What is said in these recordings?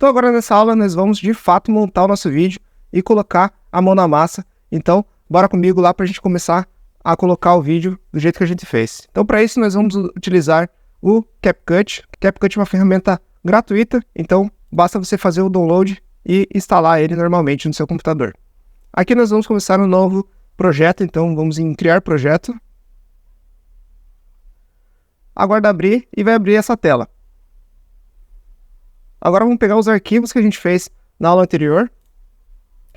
Então agora nessa aula nós vamos de fato montar o nosso vídeo e colocar a mão na massa. Então bora comigo lá para a gente começar a colocar o vídeo do jeito que a gente fez. Então para isso nós vamos utilizar o CapCut. CapCut é uma ferramenta gratuita, então basta você fazer o download e instalar ele normalmente no seu computador. Aqui nós vamos começar um novo projeto, então vamos em criar projeto. Aguarda abrir e vai abrir essa tela. Agora vamos pegar os arquivos que a gente fez na aula anterior.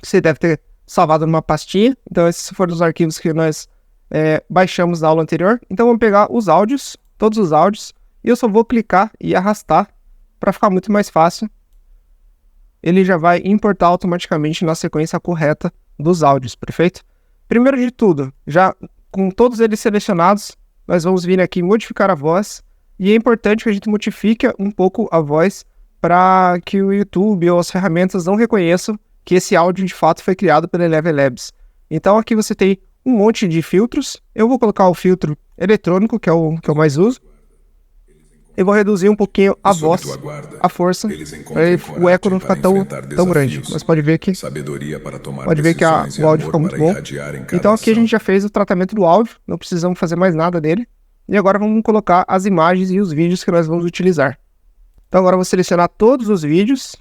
Você deve ter salvado numa pastinha. Então esses foram os arquivos que nós baixamos na aula anterior. Então vamos pegar os áudios, todos os áudios. E eu só vou clicar e arrastar para ficar muito mais fácil. Ele já vai importar automaticamente na sequência correta dos áudios, perfeito? Primeiro de tudo, já com todos eles selecionados, nós vamos vir aqui em modificar a voz, e é importante que a gente modifique um pouco a voz para que o YouTube ou as ferramentas não reconheçam que esse áudio de fato foi criado pela Eleven Labs. Então aqui você tem um monte de filtros. Eu vou colocar o filtro eletrônico, que é o que eu mais uso. Eu vou reduzir um pouquinho a voz, a força, para o eco não ficar tão grande. Mas pode ver que o áudio ficou muito bom. Então aqui a gente já fez o tratamento do áudio, não precisamos fazer mais nada dele. E agora vamos colocar as imagens e os vídeos que nós vamos utilizar. Então agora eu vou selecionar todos os vídeos,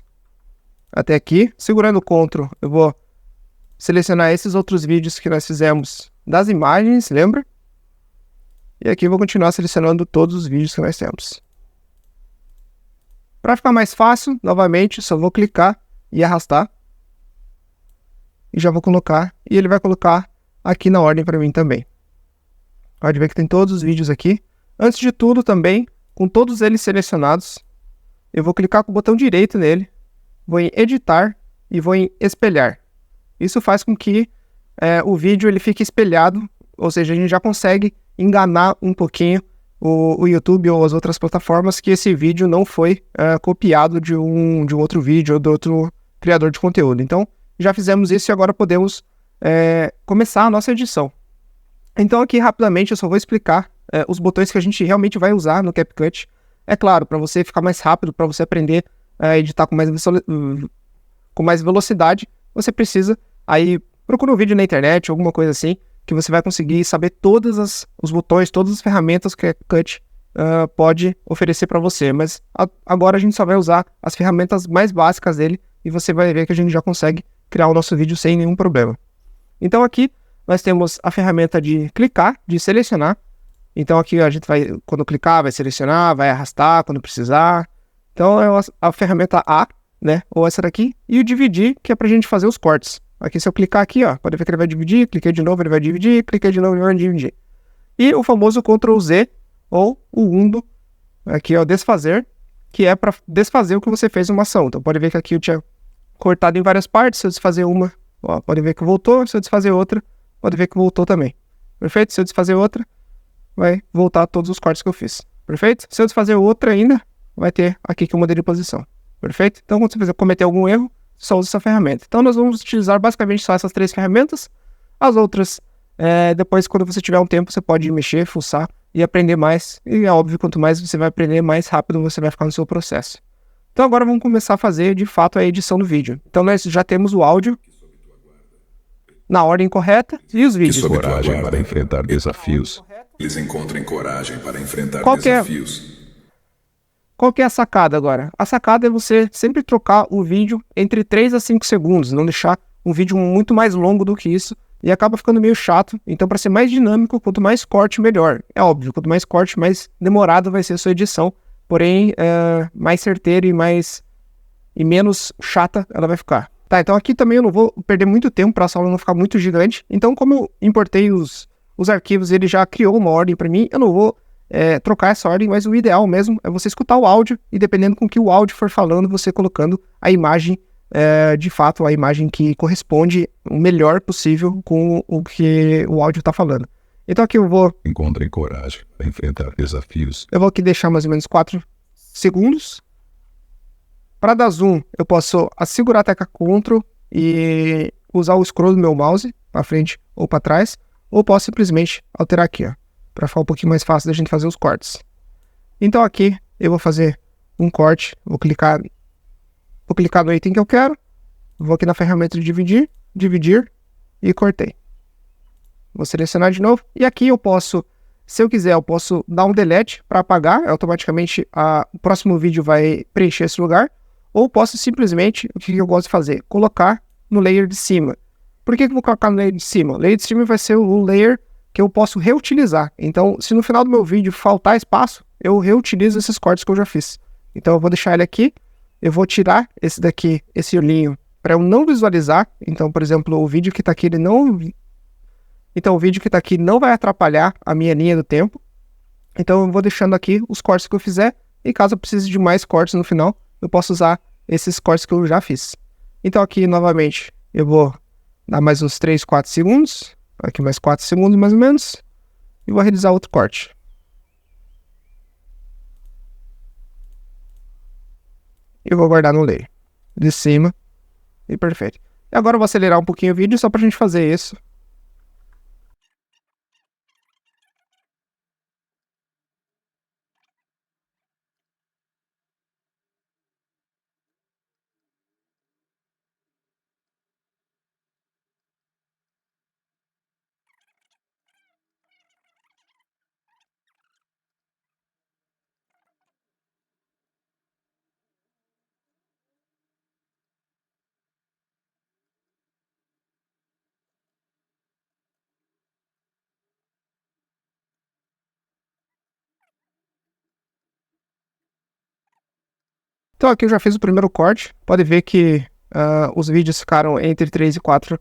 até aqui. Segurando o Ctrl, eu vou selecionar esses outros vídeos que nós fizemos das imagens, lembra? E aqui eu vou continuar selecionando todos os vídeos que nós temos. Para ficar mais fácil, novamente, só vou clicar e arrastar. E já vou colocar, e ele vai colocar aqui na ordem para mim também. Pode ver que tem todos os vídeos aqui. Antes de tudo também, com todos eles selecionados, eu vou clicar com o botão direito nele, vou em editar e vou em espelhar. Isso faz com que o vídeo ele fique espelhado, ou seja, a gente já consegue enganar um pouquinho o YouTube ou as outras plataformas que esse vídeo não foi copiado de um outro vídeo ou de outro criador de conteúdo. Então, já fizemos isso e agora podemos começar a nossa edição. Então, aqui rapidamente eu só vou explicar os botões que a gente realmente vai usar no CapCut. É claro, para você ficar mais rápido, para você aprender a editar com mais velocidade, você precisa aí procurar um vídeo na internet, alguma coisa assim, que você vai conseguir saber todos os botões, todas as ferramentas que o CapCut pode oferecer para você. Mas agora a gente só vai usar as ferramentas mais básicas dele e você vai ver que a gente já consegue criar o nosso vídeo sem nenhum problema. Então aqui nós temos a ferramenta de clicar, de selecionar. Então aqui a gente vai, quando clicar, vai selecionar, vai arrastar quando precisar. Então é a ferramenta A, né? Ou essa daqui. E o dividir, que é para a gente fazer os cortes. Aqui se eu clicar aqui, ó, pode ver que ele vai dividir, cliquei de novo, ele vai dividir, cliquei de novo, ele vai dividir. E o famoso Ctrl Z, ou o undo, aqui é o desfazer, que é para desfazer o que você fez numa ação. Então pode ver que aqui eu tinha cortado em várias partes, se eu desfazer uma, ó, pode ver que voltou, se eu desfazer outra, pode ver que voltou também. Perfeito? Se eu desfazer outra, vai voltar todos os cortes que eu fiz. Perfeito? Se eu desfazer outra ainda, vai ter aqui que eu mudei de posição. Perfeito? Então quando você cometer algum erro, só usa essa ferramenta. Então nós vamos utilizar basicamente só essas três ferramentas. As outras, depois quando você tiver um tempo, você pode mexer, fuçar e aprender mais. E é óbvio, quanto mais você vai aprender, mais rápido você vai ficar no seu processo. Então agora vamos começar a fazer de fato a edição do vídeo. Então nós já temos o áudio na ordem correta e os vídeos. Coragem para enfrentar desafios. Eles encontrem coragem para enfrentar desafios. Qual que é a sacada agora? A sacada é você sempre trocar o vídeo entre 3 a 5 segundos, não deixar um vídeo muito mais longo do que isso, e acaba ficando meio chato. Então, para ser mais dinâmico, quanto mais corte, melhor. É óbvio, quanto mais corte, mais demorada vai ser a sua edição, porém, mais certeira e menos chata ela vai ficar. Tá, então aqui também eu não vou perder muito tempo para essa aula não ficar muito gigante. Então, como eu importei os arquivos, ele já criou uma ordem para mim, eu não vou trocar essa ordem, mas o ideal mesmo é você escutar o áudio e dependendo com que o áudio for falando, você colocando a imagem, de fato, a imagem que corresponde o melhor possível com o que o áudio está falando. Então aqui eu vou... Encontrem coragem para enfrentar desafios. Eu vou aqui deixar mais ou menos 4 segundos. Para dar zoom, eu posso segurar a tecla Ctrl e usar o scroll do meu mouse, para frente ou para trás, ou posso simplesmente alterar aqui, ó, para ficar um pouquinho mais fácil da gente fazer os cortes. Então aqui eu vou fazer um corte, vou clicar Vou clicar no item que eu quero, vou aqui na ferramenta de dividir e cortei. Vou selecionar de novo e aqui eu posso, se eu quiser, eu posso dar um delete para apagar, automaticamente o próximo vídeo vai preencher esse lugar, ou posso simplesmente, o que eu gosto de fazer? Colocar no layer de cima. Por que eu vou colocar no layer de cima? O layer de cima vai ser o layer que eu posso reutilizar. Então, se no final do meu vídeo faltar espaço, eu reutilizo esses cortes que eu já fiz. Então, eu vou deixar ele aqui, eu vou tirar esse daqui, esse olhinho, para eu não visualizar. Então, por exemplo, o vídeo que está aqui, o vídeo que está aqui não vai atrapalhar a minha linha do tempo. Então, eu vou deixando aqui os cortes que eu fizer, e caso eu precise de mais cortes no final, eu posso usar esses cortes que eu já fiz. Então, aqui, novamente, eu vou dar mais uns 3, 4 segundos. Aqui mais 4 segundos, mais ou menos. E vou realizar outro corte. E vou guardar no layer de cima. E perfeito. E agora eu vou acelerar um pouquinho o vídeo só pra gente fazer isso. Então aqui eu já fiz o primeiro corte. Pode ver que os vídeos ficaram entre 3 e 4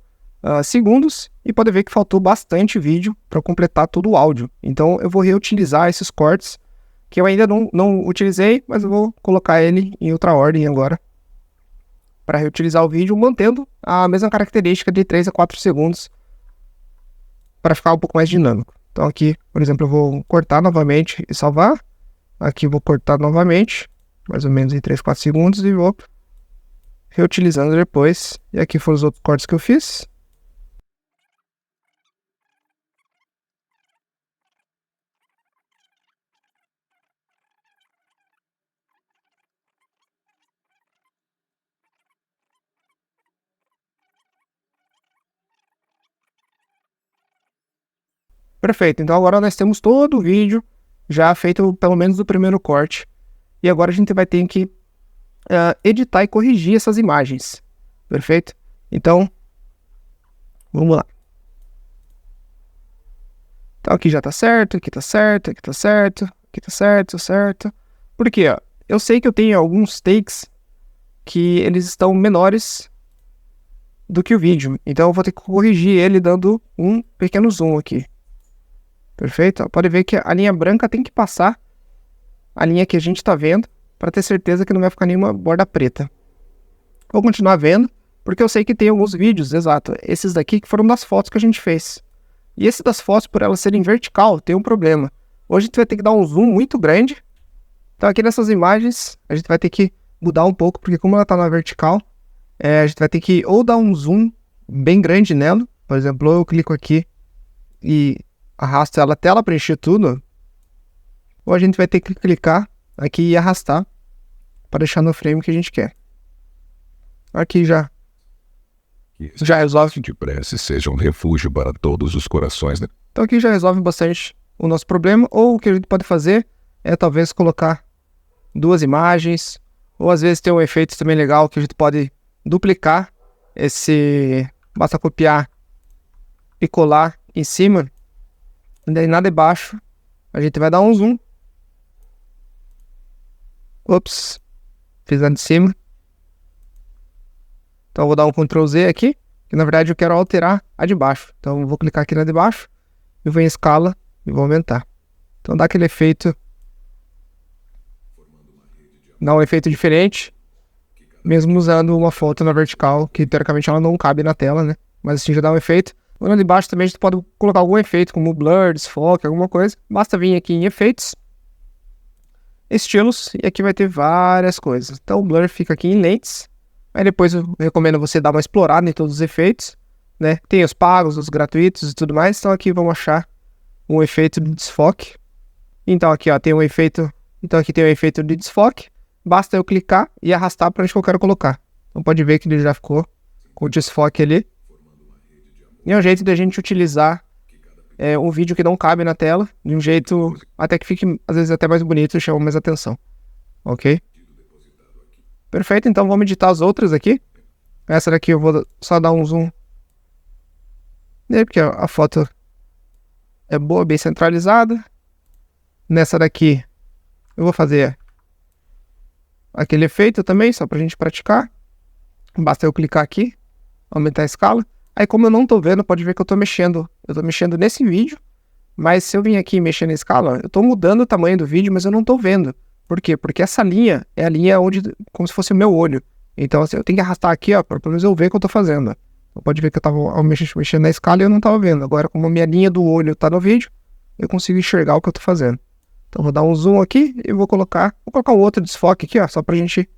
segundos. E pode ver que faltou bastante vídeo para completar todo o áudio. Então eu vou reutilizar esses cortes que eu ainda não utilizei, mas eu vou colocar ele em outra ordem agora para reutilizar o vídeo, mantendo a mesma característica de 3 a 4 segundos para ficar um pouco mais dinâmico. Então aqui, por exemplo, eu vou cortar novamente e salvar. Aqui eu vou cortar novamente, mais ou menos em 3, 4 segundos, e vou reutilizando depois. E aqui foram os outros cortes que eu fiz. Perfeito, então agora nós temos todo o vídeo já feito, pelo menos o primeiro corte. E agora a gente vai ter que editar e corrigir essas imagens. Perfeito? Então, vamos lá. Então aqui já tá certo, aqui tá certo, aqui tá certo, aqui tá certo, certo. Por quê? Ó? Eu sei que eu tenho alguns takes que eles estão menores do que o vídeo. Então eu vou ter que corrigir ele dando um pequeno zoom aqui. Perfeito? Pode ver que a linha branca tem que passar a linha que a gente está vendo para ter certeza que não vai ficar nenhuma borda preta. Vou continuar vendo, porque eu sei que tem alguns vídeos, exato, esses daqui que foram das fotos que a gente fez. E esse das fotos, por elas serem vertical, tem um problema. Hoje a gente vai ter que dar um zoom muito grande. Então aqui nessas imagens, a gente vai ter que mudar um pouco, porque como ela está na vertical, a gente vai ter que ou dar um zoom bem grande nela. Por exemplo, eu clico aqui e arrasto ela até ela preencher tudo. Ou a gente vai ter que clicar aqui e arrastar para deixar no frame que a gente quer. Aqui já resolve. Que prece seja um refúgio para todos os corações, né? Então aqui já resolve bastante o nosso problema. Ou o que a gente pode fazer é talvez colocar duas imagens. Ou às vezes tem um efeito também legal que a gente pode duplicar esse. Basta copiar e colar em cima. E daí nada embaixo. A gente vai dar um zoom. Ops. Fiz lá de cima. Então eu vou dar um Ctrl Z aqui. Que na verdade eu quero alterar a de baixo. Então eu vou clicar aqui na de baixo. E vou em escala e vou aumentar. Então dá aquele efeito. Dá um efeito diferente. Mesmo usando uma foto na vertical. Que teoricamente ela não cabe na tela, né? Mas assim já dá um efeito. Na de baixo também a gente pode colocar algum efeito, como blur, desfoque, alguma coisa. Basta vir aqui em efeitos, estilos, e aqui vai ter várias coisas. Então o blur fica aqui em lentes. Aí depois eu recomendo você dar uma explorada em todos os efeitos, né? Tem os pagos, os gratuitos e tudo mais. Então aqui vamos achar um efeito de desfoque. Então aqui ó, tem um efeito. Então aqui tem um efeito de desfoque. basta eu clicar e arrastar para onde que eu quero colocar. Então pode ver que ele já ficou com o desfoque ali. E é um jeito de a gente utilizar um vídeo que não cabe na tela, de um jeito até que fique, às vezes, até mais bonito e chama mais atenção. Ok? Perfeito, então vamos editar as outras aqui. Essa daqui eu vou só dar um zoom. Porque a foto é boa, bem centralizada. Nessa daqui eu vou fazer aquele efeito também, só pra gente praticar. Basta eu clicar aqui, aumentar a escala. Aí como eu não tô vendo, pode ver que eu tô mexendo. Eu tô mexendo nesse vídeo, mas se eu vim aqui e mexer na escala, eu tô mudando o tamanho do vídeo, mas eu não tô vendo. Por quê? Porque essa linha é a linha onde, como se fosse o meu olho. Então assim, eu tenho que arrastar aqui, ó, pra pelo menos eu ver o que eu tô fazendo. Então pode ver que eu tava mexendo na escala e eu não tava vendo. Agora, como a minha linha do olho tá no vídeo, eu consigo enxergar o que eu tô fazendo. Então vou dar um zoom aqui e vou colocar um outro desfoque aqui, ó, só pra gente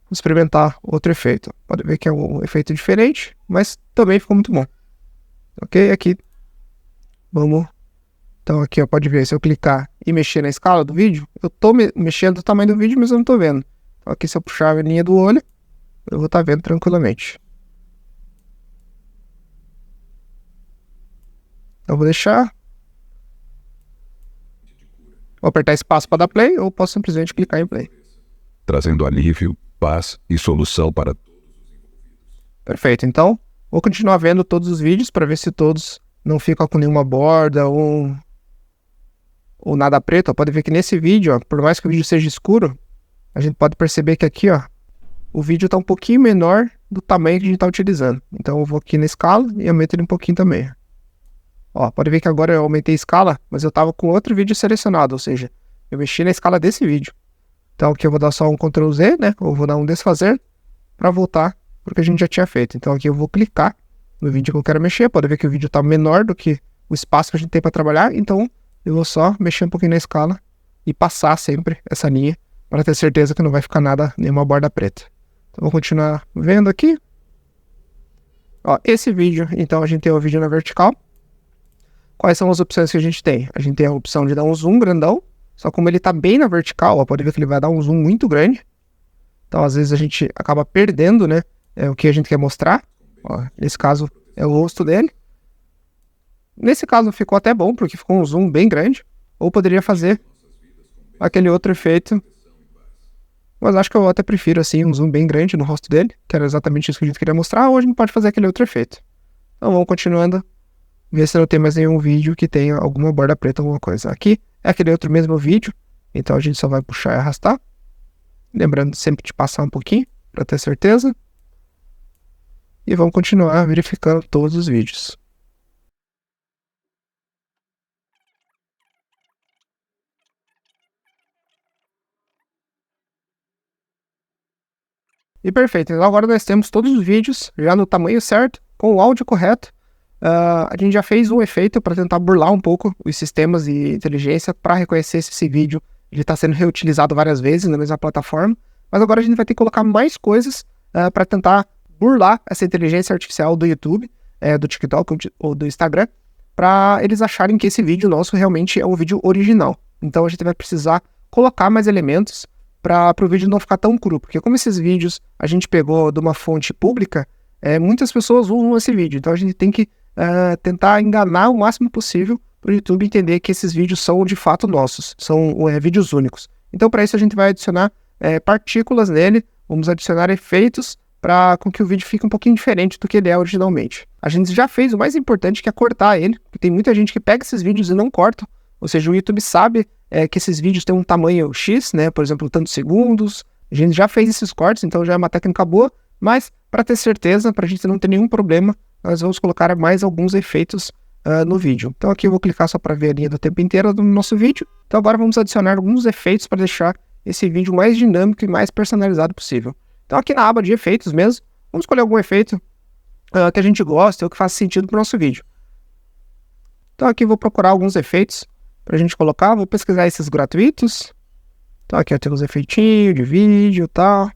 experimentar outro efeito. Pode ver que é um efeito diferente, mas também ficou muito bom. Ok? Aqui, vamos... Então aqui, ó, pode ver, se eu clicar e mexer na escala do vídeo, eu tô mexendo o tamanho do vídeo, mas eu não tô vendo. Então aqui, se eu puxar a linha do olho, eu vou estar vendo tranquilamente. Então vou deixar. Vou apertar espaço para dar play, ou posso simplesmente clicar em play. Trazendo alívio, paz e solução para todos os envolvidos. Perfeito, então vou continuar vendo todos os vídeos para ver se todos não ficam com nenhuma borda ou nada preto. Ó, pode ver que nesse vídeo, ó, por mais que o vídeo seja escuro, a gente pode perceber que aqui, ó, o vídeo está um pouquinho menor do tamanho que a gente está utilizando. Então eu vou aqui na escala e aumento ele um pouquinho também. Ó, pode ver que agora eu aumentei a escala, mas eu estava com outro vídeo selecionado, ou seja, eu mexi na escala desse vídeo. Então aqui eu vou dar só um Ctrl Z, né, ou vou dar um desfazer para voltar porque a gente já tinha feito. Então aqui eu vou clicar no vídeo que eu quero mexer, pode ver que o vídeo está menor do que o espaço que a gente tem para trabalhar, então eu vou só mexer um pouquinho na escala e passar sempre essa linha para ter certeza que não vai ficar nada, nenhuma borda preta. Então vou continuar vendo aqui. Ó, esse vídeo, então a gente tem o vídeo na vertical. Quais são as opções que a gente tem? A gente tem a opção de dar um zoom grandão, só como ele está bem na vertical, ó, pode ver que ele vai dar um zoom muito grande. Então às vezes a gente acaba perdendo, né, o que a gente quer mostrar. Ó, nesse caso é o rosto dele. Nesse caso ficou até bom, porque ficou um zoom bem grande. Ou poderia fazer aquele outro efeito. Mas acho que eu até prefiro assim, um zoom bem grande no rosto dele, que era exatamente isso que a gente queria mostrar. Ou a gente pode fazer aquele outro efeito. Então vamos continuando. Ver se não tem mais nenhum vídeo que tenha alguma borda preta, alguma coisa. Aqui é aquele outro mesmo vídeo. Então a gente só vai puxar e arrastar. Lembrando sempre de passar um pouquinho, para ter certeza. E vamos continuar verificando todos os vídeos. E perfeito, então agora nós temos todos os vídeos já no tamanho certo, com o áudio correto. A gente já fez um efeito para tentar burlar um pouco os sistemas de inteligência para reconhecer se esse vídeo está sendo reutilizado várias vezes na mesma plataforma. Mas agora a gente vai ter que colocar mais coisas para tentar burlar essa inteligência artificial do YouTube, do TikTok ou do Instagram, para eles acharem que esse vídeo nosso realmente é um vídeo original. Então a gente vai precisar colocar mais elementos para o vídeo não ficar tão cru, porque como esses vídeos a gente pegou de uma fonte pública, muitas pessoas usam esse vídeo, então a gente tem que tentar enganar o máximo possível para o YouTube entender que esses vídeos são de fato nossos, são vídeos únicos. Então para isso a gente vai adicionar partículas nele, vamos adicionar efeitos para com que o vídeo fique um pouquinho diferente do que ele é originalmente. A gente já fez o mais importante, que é cortar ele, porque tem muita gente que pega esses vídeos e não corta, ou seja, o YouTube sabe que esses vídeos têm um tamanho X, né, por exemplo, tantos segundos. A gente já fez esses cortes, então já é uma técnica boa, mas para ter certeza, para a gente não ter nenhum problema, nós vamos colocar mais alguns efeitos no vídeo. Então aqui eu vou clicar só para ver a linha do tempo inteiro do nosso vídeo. Então agora vamos adicionar alguns efeitos para deixar esse vídeo mais dinâmico e mais personalizado possível. Então aqui na aba de efeitos mesmo, vamos escolher algum efeito que a gente gosta ou que faça sentido para o nosso vídeo. Então aqui eu vou procurar alguns efeitos para a gente colocar, vou pesquisar esses gratuitos. Então aqui eu tenho os efeitinhos de vídeo e tal.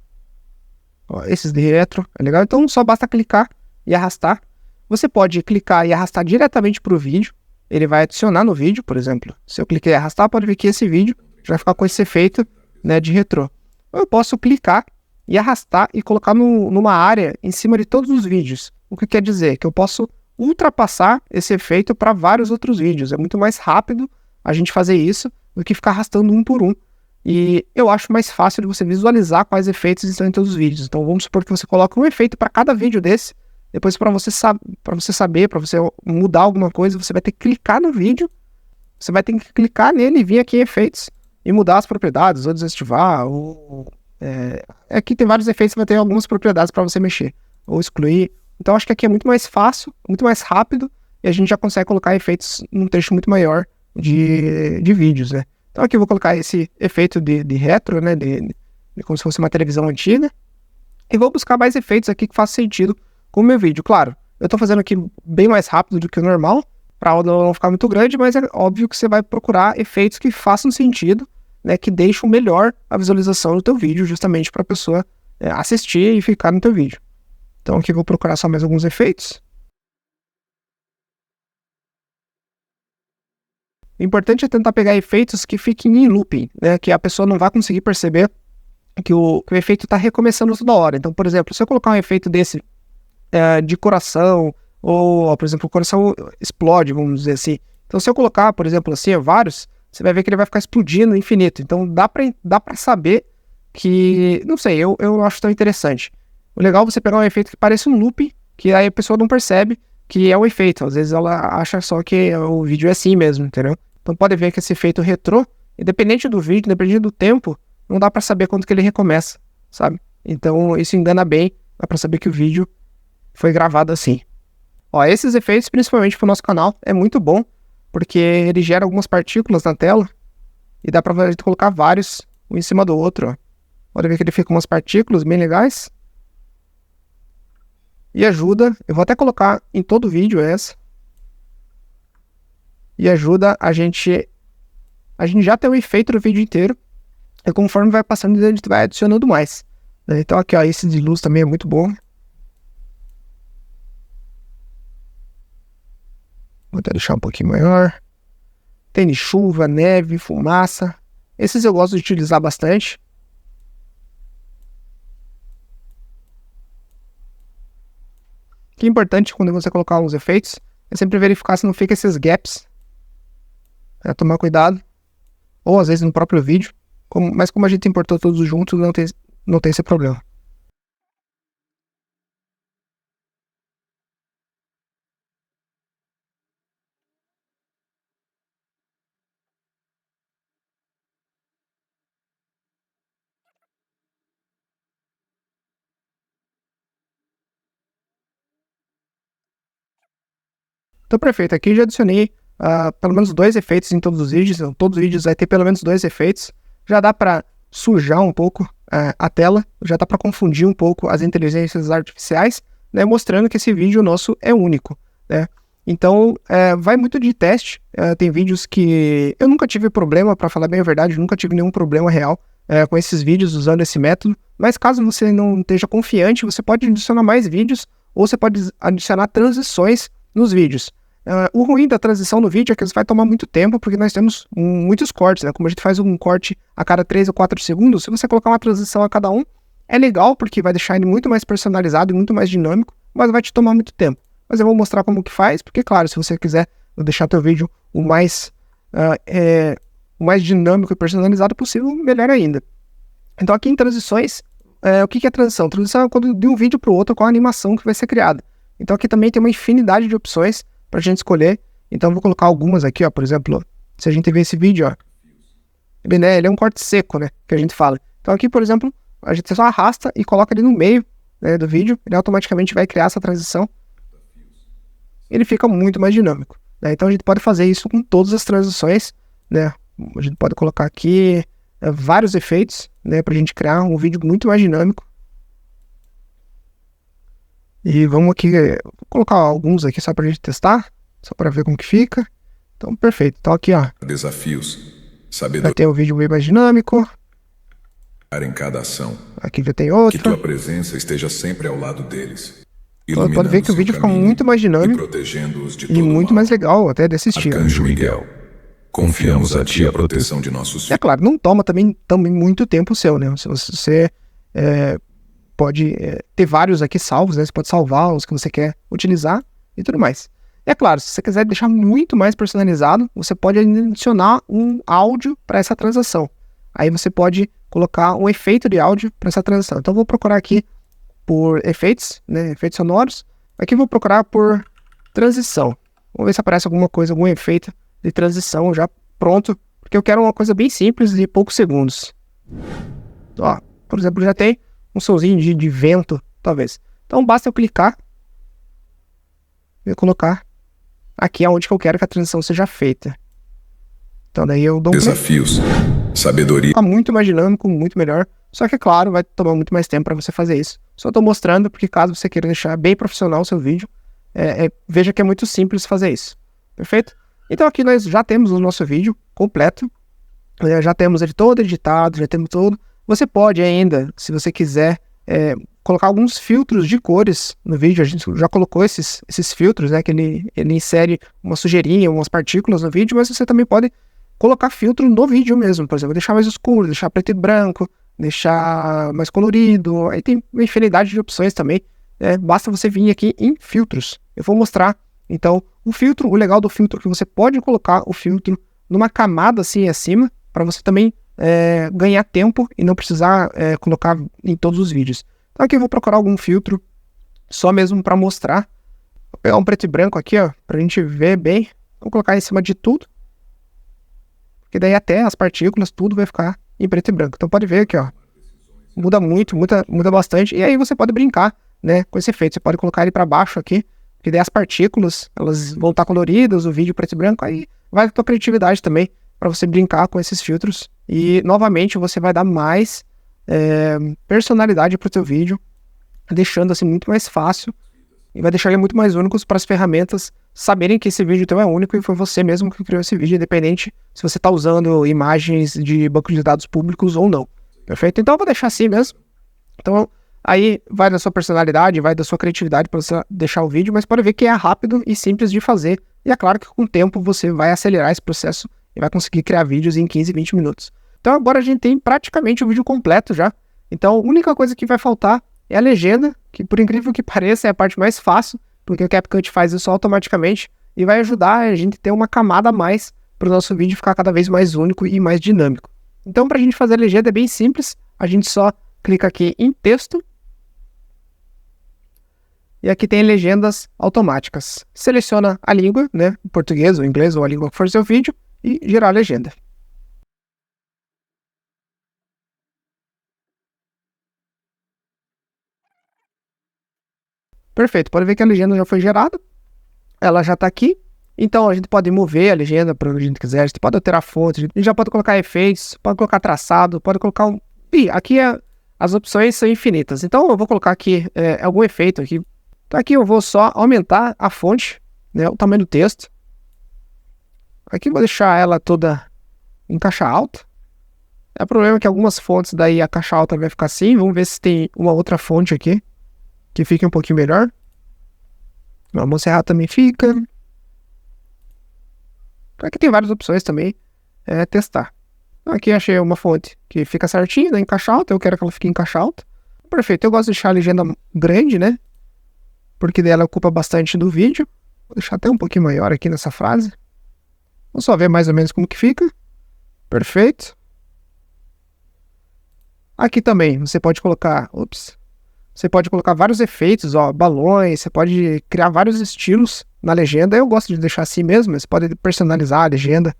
Ó, esses de retro, é legal. Então só basta clicar e arrastar. Você pode clicar e arrastar diretamente para o vídeo. Ele vai adicionar no vídeo, por exemplo. Se eu clicar e arrastar, pode ver que esse vídeo já vai ficar com esse efeito, né, de retrô. ou eu posso clicar e arrastar e colocar numa área em cima de todos os vídeos. O que quer dizer? Que eu posso ultrapassar esse efeito para vários outros vídeos. É muito mais rápido a gente fazer isso do que ficar arrastando um por um. E eu acho mais fácil de você visualizar quais efeitos estão em todos os vídeos. Então vamos supor que você coloque um efeito para cada vídeo desse. Depois para você saber, para você mudar alguma coisa, você vai ter que clicar no vídeo. Você vai ter que clicar nele e vir aqui em efeitos e mudar as propriedades, ou desativar, ou... Aqui tem vários efeitos, vai ter algumas propriedades para você mexer, ou excluir. Então acho que aqui é muito mais fácil, muito mais rápido, e a gente já consegue colocar efeitos num trecho muito maior de vídeos, né? Então aqui eu vou colocar esse efeito de retro, né? De como se fosse uma televisão antiga. E vou buscar mais efeitos aqui que façam sentido com o meu vídeo. Claro, eu estou fazendo aqui bem mais rápido do que o normal, para a aula não ficar muito grande, mas é óbvio que você vai procurar efeitos que façam sentido, né, que deixam melhor a visualização do teu vídeo, justamente para a pessoa assistir e ficar no teu vídeo. Então aqui eu vou procurar só mais alguns efeitos. O importante é tentar pegar efeitos que fiquem em looping, né, que a pessoa não vai conseguir perceber que o efeito está recomeçando toda hora. Então, por exemplo, se eu colocar um efeito desse de coração, ou, por exemplo, o coração explode, vamos dizer assim. Então, se eu colocar, por exemplo, assim, vários, você vai ver que ele vai ficar explodindo infinito. Então, dá pra saber que... Não sei, eu não acho tão interessante. O legal é você pegar um efeito que parece um loop, que aí a pessoa não percebe que é um efeito. Às vezes ela acha só que o vídeo é assim mesmo, entendeu? Então, pode ver que esse efeito retrô, independente do vídeo, independente do tempo, não dá pra saber quando que ele recomeça, sabe? Então, isso engana bem, dá pra saber que o vídeo foi gravado assim. Ó, esses efeitos, principalmente pro nosso canal, é muito bom, porque ele gera algumas partículas na tela e dá pra colocar vários, um em cima do outro, ó. Pode ver que ele fica com umas partículas bem legais. E ajuda, eu vou até colocar em todo vídeo essa. E ajuda a gente já ter o efeito do vídeo inteiro. E conforme vai passando, a gente vai adicionando mais. Então aqui, ó, esse de luz também é muito bom. Vou até deixar um pouquinho maior. Tem de chuva, neve, fumaça. Esses eu gosto de utilizar bastante. O que é importante quando você colocar uns efeitos é sempre verificar se não fica esses gaps. Tomar cuidado. Ou às vezes no próprio vídeo. Mas como a gente importou todos juntos, não tem esse problema. Então, perfeito. Aqui eu já adicionei pelo menos 2 efeitos em todos os vídeos. Então, todos os vídeos vai ter pelo menos 2 efeitos. Já dá para sujar um pouco a tela. Já dá para confundir um pouco as inteligências artificiais, né, mostrando que esse vídeo nosso é único, né? Então, vai muito de teste. Tem vídeos que eu nunca tive problema, para falar bem a verdade, nunca tive nenhum problema real com esses vídeos usando esse método. Mas caso você não esteja confiante, você pode adicionar mais vídeos ou você pode adicionar transições nos vídeos. O ruim da transição no vídeo é que isso vai tomar muito tempo, porque nós temos muitos cortes, né? Como a gente faz um corte a cada 3 ou 4 segundos, se você colocar uma transição a cada um, é legal, porque vai deixar ele muito mais personalizado e muito mais dinâmico, mas vai te tomar muito tempo. Mas eu vou mostrar como que faz, porque claro, se você quiser deixar teu vídeo o mais dinâmico e personalizado possível, melhor ainda. Então aqui em transições, o que é transição? Transição é quando de um vídeo para o outro com a animação que vai ser criada. Então aqui também tem uma infinidade de opções para a gente escolher. Então eu vou colocar algumas aqui, ó, por exemplo, se a gente ver esse vídeo, ó, ele é um corte seco, né, que a gente fala. Então aqui, por exemplo, a gente só arrasta e coloca ele no meio, né, do vídeo, ele automaticamente vai criar essa transição. Ele fica muito mais dinâmico, né? Então a gente pode fazer isso com todas as transições, né? A gente pode colocar aqui vários efeitos, né, para a gente criar um vídeo muito mais dinâmico. E vamos aqui, vou colocar alguns aqui só pra gente testar, só para ver como que fica. Então, perfeito. Então aqui, ó. Desafios. Sabedoria. Vai ter um vídeo bem mais dinâmico. Em cada ação. Aqui já tem outro. Que tua presença esteja sempre ao lado deles. Então, pode ver que o vídeo fica muito mais dinâmico e protegendo-os de e muito mais legal até de assistir. Arcanjo Miguel, Confiamos a Ti a proteção de nossos filhos. É claro, não toma também muito tempo seu, né? Se você pode ter vários aqui salvos, né? Você pode salvar os que você quer utilizar e tudo mais. É claro, se você quiser deixar muito mais personalizado, você pode adicionar um áudio para essa transação. Aí você pode colocar um efeito de áudio para essa transação. Então eu vou procurar aqui por efeitos, né? Efeitos sonoros. Aqui eu vou procurar por transição. Vamos ver se aparece alguma coisa, algum efeito de transição já pronto, porque eu quero uma coisa bem simples de poucos segundos. Ó, por exemplo, já tem um somzinho de vento, talvez. Então basta eu clicar e colocar aqui aonde que eu quero que a transição seja feita. Então daí eu dou Desafios, sabedoria. Tá muito mais dinâmico, muito melhor. Só que, é claro, vai tomar muito mais tempo para você fazer isso. Só estou mostrando porque caso você queira deixar bem profissional o seu vídeo, veja que é muito simples fazer isso. Perfeito? Então aqui nós já temos o nosso vídeo completo. Já temos ele todo editado, já temos todo. Você pode ainda, se você quiser, colocar alguns filtros de cores no vídeo. A gente já colocou esses filtros, né? Que ele insere uma sujeirinha, umas partículas no vídeo, mas você também pode colocar filtro no vídeo mesmo. Por exemplo, deixar mais escuro, deixar preto e branco, deixar mais colorido. Aí tem uma infinidade de opções também. Basta você vir aqui em filtros. Eu vou mostrar. Então, o legal do filtro é que você pode colocar o filtro numa camada assim acima, para você também ganhar tempo e não precisar colocar em todos os vídeos. Então aqui eu vou procurar algum filtro, só mesmo para mostrar. Vou pegar um preto e branco aqui, ó, para a gente ver bem. Vou colocar em cima de tudo, porque daí até as partículas, tudo vai ficar em preto e branco. Então pode ver aqui, ó, muda muito, muda bastante. E aí você pode brincar, né, com esse efeito. Você pode colocar ele para baixo aqui, porque daí as partículas, elas vão estar coloridas, o vídeo preto e branco, aí vai a tua criatividade também, para você brincar com esses filtros. E, novamente, você vai dar mais personalidade para o teu vídeo, deixando assim muito mais fácil e vai deixar ele muito mais único para as ferramentas saberem que esse vídeo teu é único e foi você mesmo que criou esse vídeo, independente se você está usando imagens de banco de dados públicos ou não. Perfeito? Então eu vou deixar assim mesmo. Então aí vai da sua personalidade, vai da sua criatividade para você deixar o vídeo, mas pode ver que é rápido e simples de fazer. E é claro que com o tempo você vai acelerar esse processo e vai conseguir criar vídeos em 15, 20 minutos. Então agora a gente tem praticamente o vídeo completo já. Então a única coisa que vai faltar é a legenda, que por incrível que pareça é a parte mais fácil, porque o CapCut faz isso automaticamente e vai ajudar a gente a ter uma camada a mais para o nosso vídeo ficar cada vez mais único e mais dinâmico. Então para a gente fazer a legenda é bem simples, a gente só clica aqui em texto e aqui tem legendas automáticas. Seleciona a língua, né, o português, o inglês ou a língua que for seu vídeo e gerar a legenda. Perfeito, pode ver que a legenda já foi gerada, ela já está aqui, então a gente pode mover a legenda para onde a gente quiser, a gente pode alterar a fonte, a gente já pode colocar efeitos, pode colocar traçado, pode colocar um... Ih, aqui as opções são infinitas, então eu vou colocar aqui algum efeito aqui. Então aqui eu vou só aumentar a fonte, né, o tamanho do texto. Aqui eu vou deixar ela toda em caixa alta. O problema é que algumas fontes daí a caixa alta vai ficar assim, vamos ver se tem uma outra fonte aqui que fique um pouquinho melhor. A Montserrat também fica. Aqui tem várias opções também. Testar. Aqui achei uma fonte que fica certinho, né, em caixa alta. Eu quero que ela fique em caixa alta. Perfeito. Eu gosto de deixar a legenda grande, né? Porque daí ela ocupa bastante do vídeo. Vou deixar até um pouquinho maior aqui nessa frase. Vamos só ver mais ou menos como que fica. Perfeito. Aqui também você pode colocar... Você pode colocar vários efeitos, ó, balões, você pode criar vários estilos na legenda. Eu gosto de deixar assim mesmo, você pode personalizar a legenda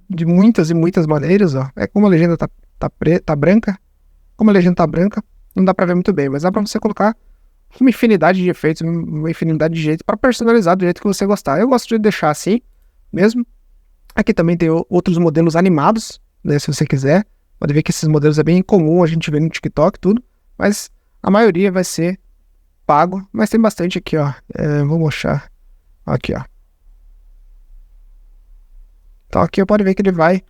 de muitas e muitas maneiras, ó. Como a legenda tá branca, como a legenda tá branca, não dá pra ver muito bem, mas dá pra você colocar uma infinidade de efeitos, uma infinidade de jeitos para personalizar do jeito que você gostar. Eu gosto de deixar assim mesmo. Aqui também tem outros modelos animados, né, se você quiser. Pode ver que esses modelos é bem comum a gente ver no TikTok tudo. Mas a maioria vai ser pago, mas tem bastante aqui, ó. Vou mostrar aqui, ó. Então aqui pode ver que ele vai,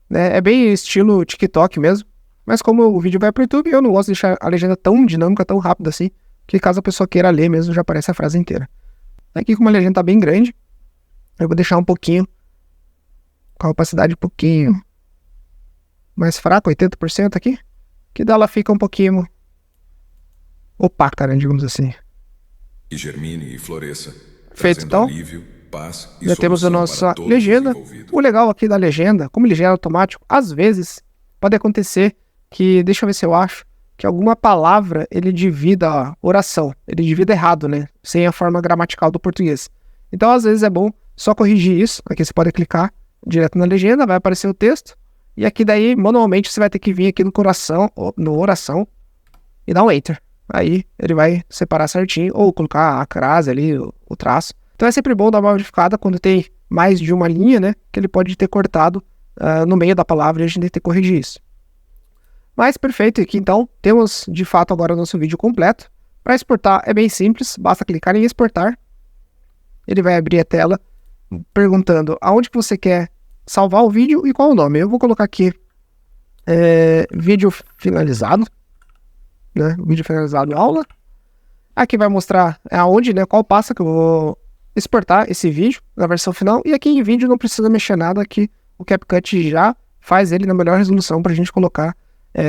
né, é bem estilo TikTok mesmo. Mas como o vídeo vai para o YouTube, eu não gosto de deixar a legenda tão dinâmica, tão rápida assim, que caso a pessoa queira ler mesmo, já aparece a frase inteira. Aqui como a legenda tá bem grande, eu vou deixar um pouquinho, com a opacidade um pouquinho mais fraca, 80% aqui, que dela fica um pouquinho opaca, né, digamos assim. E germine e floresça. Feito então, alívio, paz e já temos a nossa legenda. O legal aqui da legenda, como ele gera automático, às vezes pode acontecer que, deixa eu ver se eu acho, que alguma palavra ele divida a oração, ele divida errado, né, sem a forma gramatical do português. Então às vezes é bom só corrigir isso. Aqui você pode clicar direto na legenda, vai aparecer o texto, e aqui daí manualmente você vai ter que vir aqui no oração e dar um Enter. Aí ele vai separar certinho, ou colocar a crase ali, o traço. Então é sempre bom dar uma modificada quando tem mais de uma linha, né? Que ele pode ter cortado no meio da palavra e a gente tem que corrigir isso. Mas perfeito, aqui então temos de fato agora o nosso vídeo completo. Para exportar é bem simples, basta clicar em exportar. Ele vai abrir a tela perguntando aonde que você quer salvar o vídeo e qual o nome. Eu vou colocar aqui vídeo finalizado. Né, vídeo finalizado aula. Aqui vai mostrar aonde, né, qual pasta que eu vou exportar esse vídeo na versão final. E aqui em vídeo não precisa mexer nada, que o CapCut já faz ele na melhor resolução para a gente colocar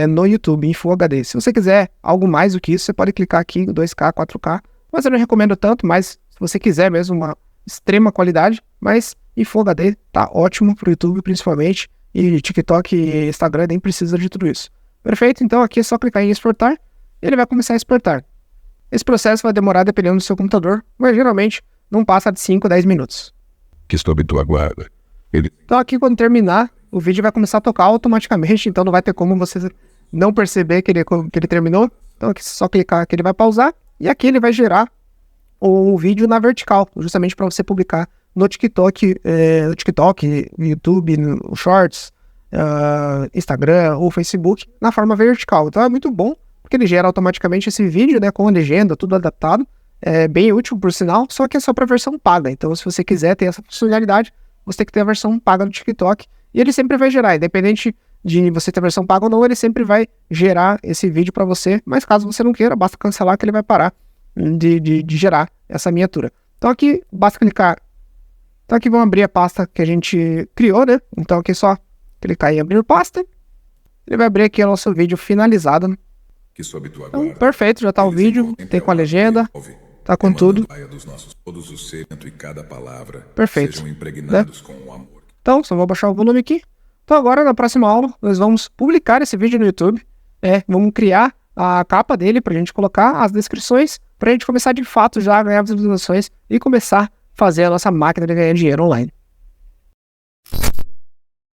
no YouTube em Full HD. Se você quiser algo mais do que isso, você pode clicar aqui em 2K, 4K, mas eu não recomendo tanto. Mas se você quiser mesmo uma extrema qualidade, mas em Full HD tá ótimo para o YouTube principalmente, e TikTok e Instagram nem precisa de tudo isso. Perfeito, então aqui é só clicar em exportar. Ele vai começar a exportar. Esse processo vai demorar dependendo do seu computador, mas geralmente não passa de 5 a 10 minutos. Que sob tua guarda. Então aqui quando terminar, o vídeo vai começar a tocar automaticamente, então não vai ter como você não perceber que ele terminou. Então aqui é só clicar que ele vai pausar, e aqui ele vai gerar o vídeo na vertical, justamente para você publicar no TikTok, YouTube, no Shorts, Instagram ou Facebook, na forma vertical. Então é muito bom, porque ele gera automaticamente esse vídeo, né, com a legenda, tudo adaptado. É bem útil, por sinal, só que é só para a versão paga. Então, se você quiser ter essa funcionalidade, você tem que ter a versão paga do TikTok. E ele sempre vai gerar, independente de você ter a versão paga ou não, ele sempre vai gerar esse vídeo para você. Mas caso você não queira, basta cancelar que ele vai parar de gerar essa miniatura. Então aqui, basta clicar. Então aqui vamos abrir a pasta que a gente criou, né? Então aqui é só clicar em abrir pasta. Ele vai abrir aqui o nosso vídeo finalizado. Então, perfeito, já está o vídeo, tem com a legenda, tá com tudo. Perfeito, né? Então, só vou baixar o volume aqui. Então agora, na próxima aula, nós vamos publicar esse vídeo no YouTube. Vamos criar a capa dele para a gente colocar as descrições, para a gente começar de fato já a ganhar visualizações e começar a fazer a nossa máquina de ganhar dinheiro online.